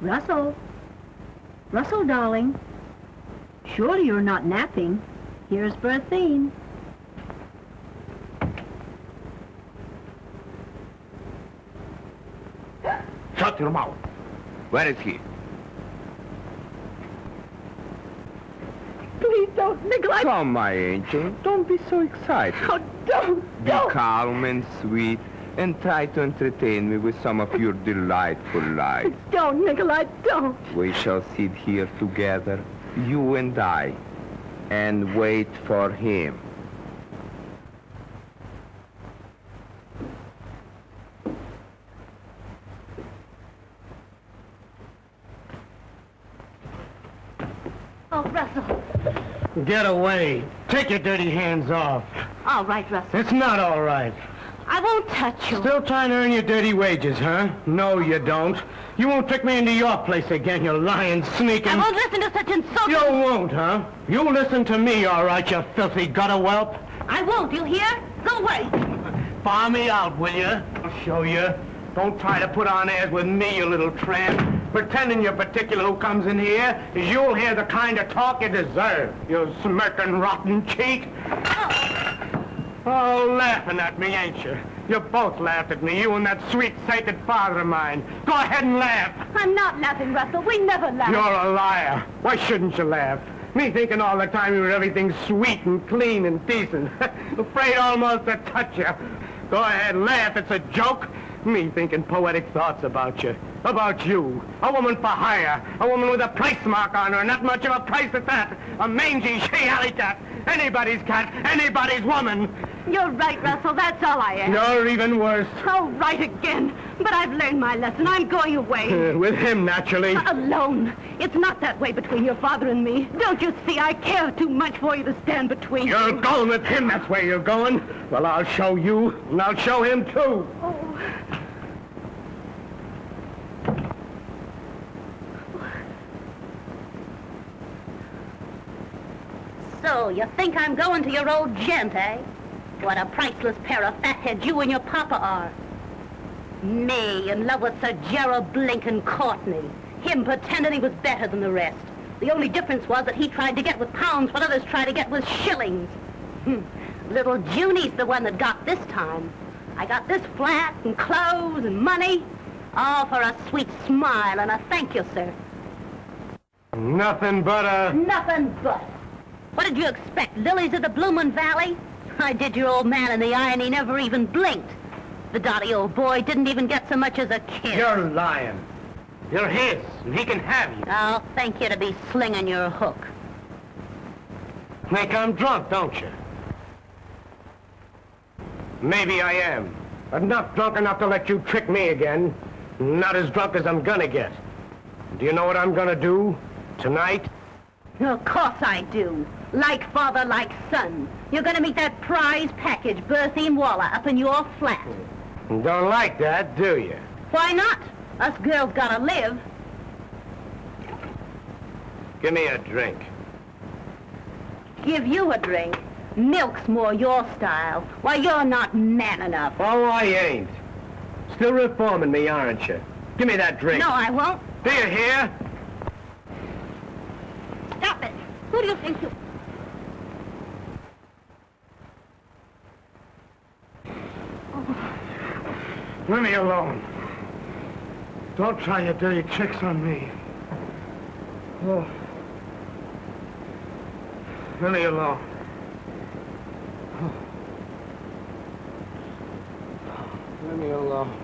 Russell. Russell, darling. Surely you're not napping. Here's Berthine. Shut your mouth. Where is he? Please don't, Nikolai. Come, my angel. Don't be so excited. Oh, don't. Be calm and sweet and try to entertain me with some of your delightful lies. Don't, Nikolai, don't. We shall sit here together, you and I, and wait for him. Oh, Russell. Get away. Take your dirty hands off. All right, Russell. It's not all right. I won't touch you. Still trying to earn your dirty wages, huh? No, you don't. You won't trick me into your place again, you lying, sneaking... I won't listen to such insulting... You won't, huh? You listen to me, all right, you filthy gutter whelp. I won't, you hear? Go away. Bar me out, will you? I'll show you. Don't try to put on airs with me, you little tramp. Pretending you're particular who comes in here, is you'll hear the kind of talk you deserve, you smirking, rotten cheek. Oh, laughing at me, ain't you? You both laughed at me, you and that sweet, sainted father of mine. Go ahead and laugh. I'm not laughing, Russell. We never laugh. You're a liar. Why shouldn't you laugh? Me thinking all the time you were everything sweet and clean and decent. Afraid almost to touch you. Go ahead, laugh. It's a joke. Me thinking poetic thoughts about you. About you. A woman for hire. A woman with a price mark on her. Not much of a price at that. A mangy she-alley cat. Anybody's cat. Anybody's woman. You're right, Russell. That's all I am. You're even worse. Oh, right again. But I've learned my lesson. I'm going away. With him, naturally. Alone. It's not that way between your father and me. Don't you see? I care too much for you to stand between You're you. going with him. That's where you're going. Well, I'll show you. And I'll show him, too. Oh. So, you think I'm going to your old gent, eh? What a priceless pair of fatheads you and your papa are. Me, in love with Sir Gerald Blinkin' Courtney. Him pretending he was better than the rest. The only difference was that he tried to get with pounds what others tried to get with shillings. Little Junie's the one that got this time. I got this flat and clothes and money. All for a sweet smile and a thank you, sir. Nothing but a... Nothing but. What did you expect, lilies of the bloomin' valley? I did your old man in the eye and he never even blinked. The dotty old boy didn't even get so much as a kiss. You're lying. You're his, and he can have you. I'll thank you to be slinging your hook. Think I'm drunk, don't you? Maybe I am. But not drunk enough to let you trick me again. Not as drunk as I'm gonna get. Do you know what I'm gonna do tonight? Of course I do. Like father, like son. You're gonna meet that prize package, Berthine Waller, up in your flat. Don't like that, do you? Why not? Us girls gotta live. Give me a drink. Give you a drink. Milk's more your style. Why, you're not man enough. Oh, I ain't. Still reforming me, aren't you? Give me that drink. No, I won't. Do you hear? Stop it. Who do you think you... Leave me alone. Don't try your dirty tricks on me. Oh. Leave me alone. Oh. Leave me alone.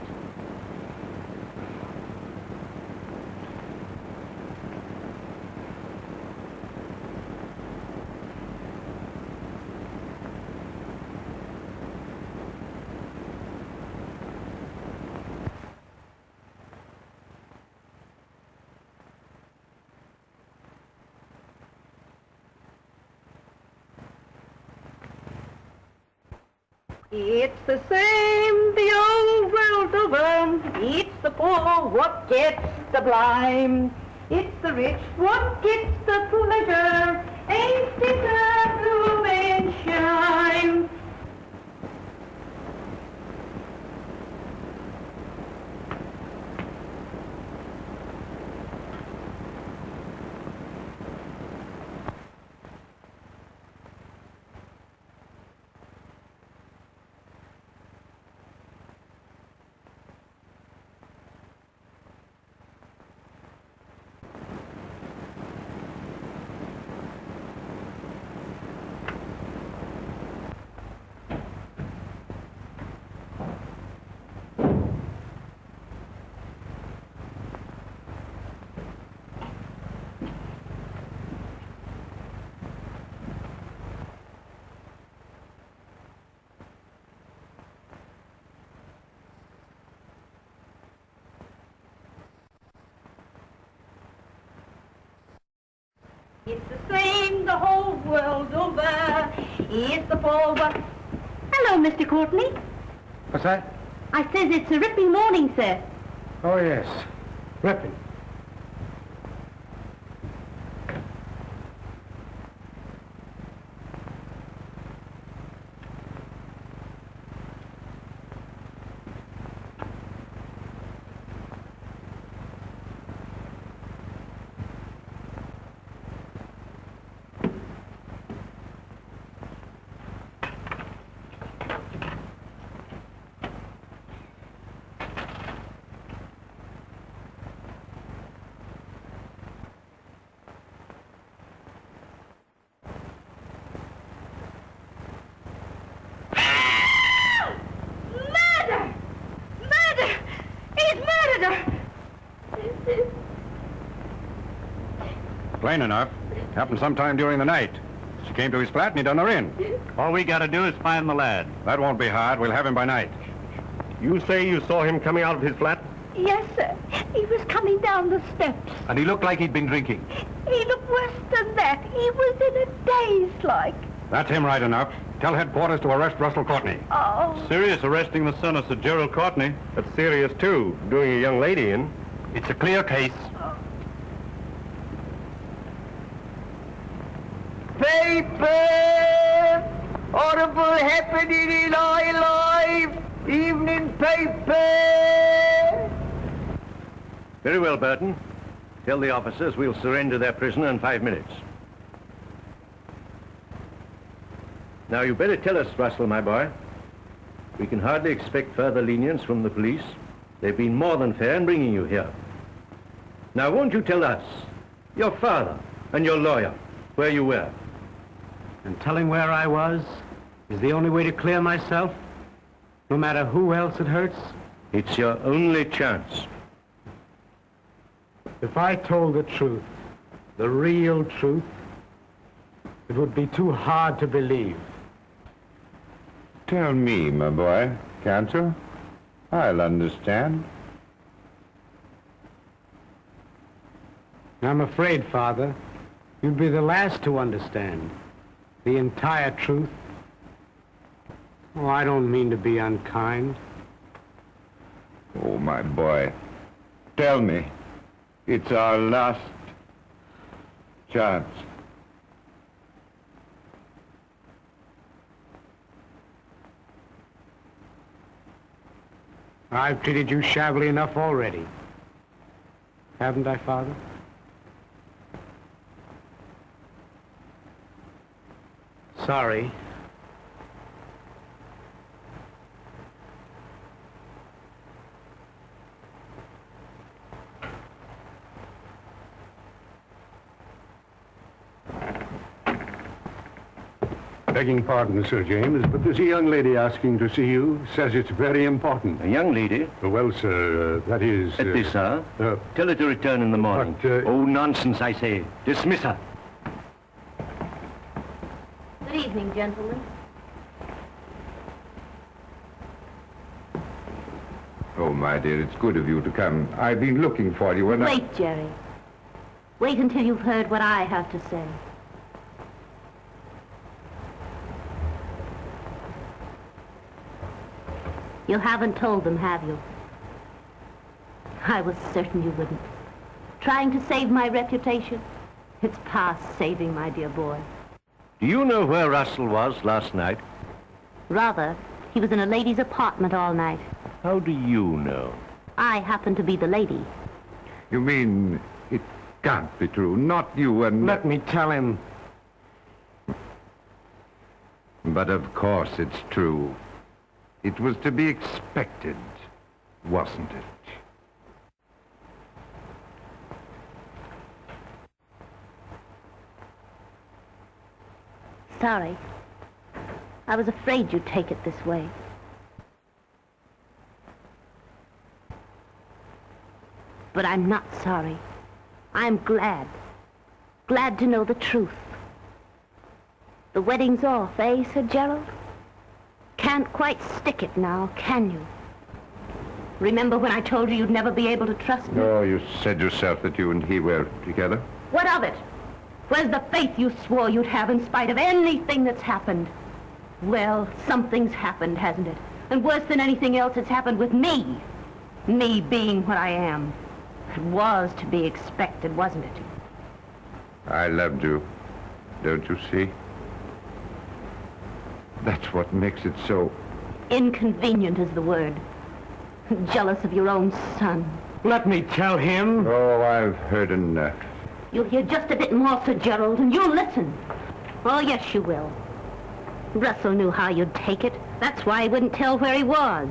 It's the same the old world over. It's the poor what gets the blame. It's the rich what gets the pleasure. Ain't it a blooming shame? It's the same the whole world over. It's the poor what... Hello, Mr. Courtney. What's that? I says it's a ripping morning, sir. Oh, yes. Ripping. Plain enough. Happened sometime during the night. She came to his flat and he done her in. All we gotta do is find the lad. That won't be hard. We'll have him by night. You say you saw him coming out of his flat? Yes, sir. He was coming down the steps. And he looked like he'd been drinking. He looked worse than that. He was in a daze, like. That's him right enough. Tell headquarters to arrest Russell Courtney. Oh. Serious arresting the son of Sir Gerald Courtney. That's serious, too. Doing a young lady in. It's a clear case. Paper! Horrible happening in our life! Evening paper! Very well, Burton. Tell the officers we'll surrender their prisoner in 5 minutes. Now, you better tell us, Russell, my boy. We can hardly expect further lenience from the police. They've been more than fair in bringing you here. Now, won't you tell us, your father and your lawyer, where you were? And telling where I was is the only way to clear myself, no matter who else it hurts. It's your only chance. If I told the truth, the real truth, it would be too hard to believe. Tell me, my boy, can't you? I'll understand. I'm afraid, Father, you'd be the last to understand the entire truth. Oh, I don't mean to be unkind. Oh, my boy, tell me. It's our last chance. I've treated you shabbily enough already. Haven't I, Father? Sorry. Begging pardon, Sir James, but there's a young lady asking to see you. Says it's very important. A young lady? Well, sir, that is... This, sir. Tell her to return in the morning. But, Oh, nonsense, I say. Dismiss her. Good evening, gentlemen. Oh, my dear, it's good of you to come. I've been looking for you and Wait, Jerry. Wait until you've heard what I have to say. You haven't told them, have you? I was certain you wouldn't. Trying to save my reputation? It's past saving, my dear boy. Do you know where Russell was last night? Rather, he was in a lady's apartment all night. How do you know? I happen to be the lady. You mean it can't be true? Not you and... Let me tell him. But of course it's true. It was to be expected, wasn't it? Sorry. I was afraid you'd take it this way. But I'm not sorry. I'm glad. Glad to know the truth. The wedding's off, eh, Sir Gerald? Can't quite stick it now, can you? Remember when I told you you'd never be able to trust me? Oh, you said yourself that you and he were together. What of it? Where's the faith you swore you'd have in spite of anything that's happened? Well, something's happened, hasn't it? And worse than anything else, it's happened with me. Me being what I am. It was to be expected, wasn't it? I loved you. Don't you see? That's what makes it so... Inconvenient is the word. Jealous of your own son. Let me tell him. Oh, I've heard enough. You'll hear just a bit more, Sir Gerald, and you'll listen. Oh, yes, you will. Russell knew how you'd take it. That's why he wouldn't tell where he was.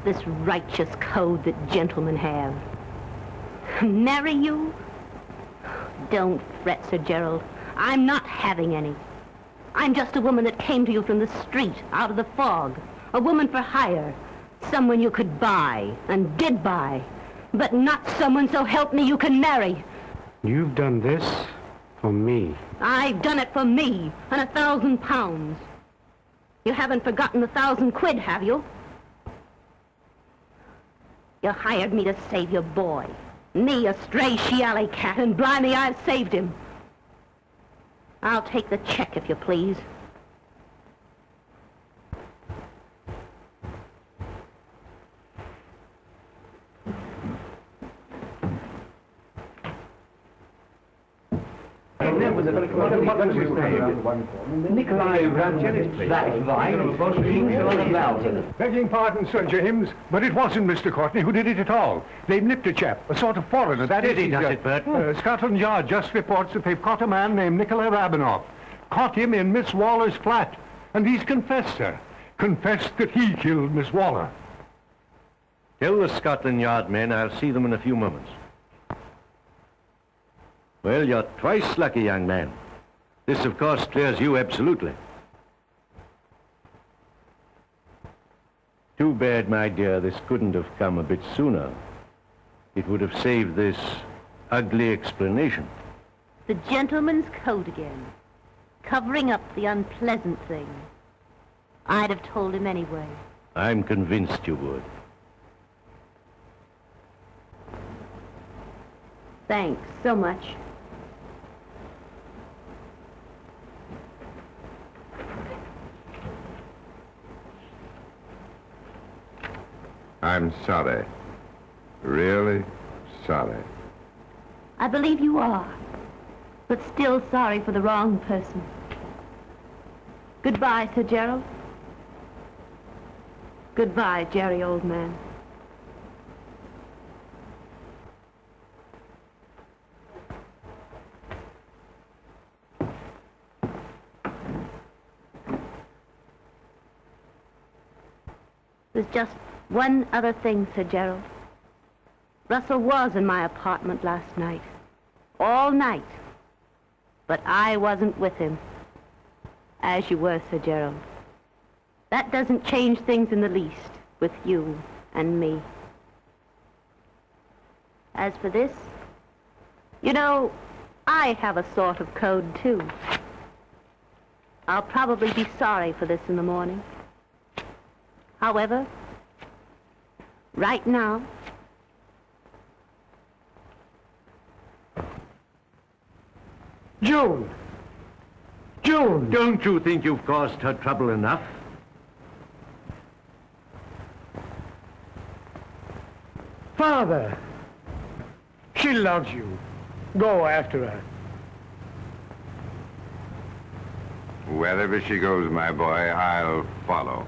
This righteous code that gentlemen have. Marry you? Don't fret, Sir Gerald. I'm not having any. I'm just a woman that came to you from the street, out of the fog. A woman for hire. Someone you could buy, and did buy. But not someone, so help me, you can marry. You've done this for me. I've done it for me, and 1,000 pounds. You haven't forgotten the 1,000 quid, have you? You hired me to save your boy. Me, a stray she-alley cat, and blimey, I've saved him. I'll take the check, if you please. Nikolai Begging pardon, Sir James, but it wasn't Mr. Courtney who did it at all. They nipped a chap, a sort of foreigner. That Steady, does it, Berthine? Scotland Yard just reports that they've caught a man named Nikolai Rabinoff. Caught him in Miss Waller's flat. And he's confessed, sir. Confessed that he killed Miss Waller. Tell the Scotland Yard men I'll see them in a few moments. Well, you're twice lucky, young man. This, of course, clears you absolutely. Too bad, my dear, this couldn't have come a bit sooner. It would have saved this ugly explanation. The gentleman's code again. Covering up the unpleasant thing. I'd have told him anyway. I'm convinced you would. Thanks so much. I'm sorry. Really sorry. I believe you are, but still sorry for the wrong person. Goodbye, Sir Gerald. Goodbye, Jerry, old man. There's just one other thing, Sir Gerald. Russell was in my apartment last night. All night. But I wasn't with him. As you were, Sir Gerald. That doesn't change things in the least with you and me. As for this, you know, I have a sort of code, too. I'll probably be sorry for this in the morning. However, right now... June! June! Don't you think you've caused her trouble enough? Father! She loves you. Go after her. Wherever she goes, my boy, I'll follow.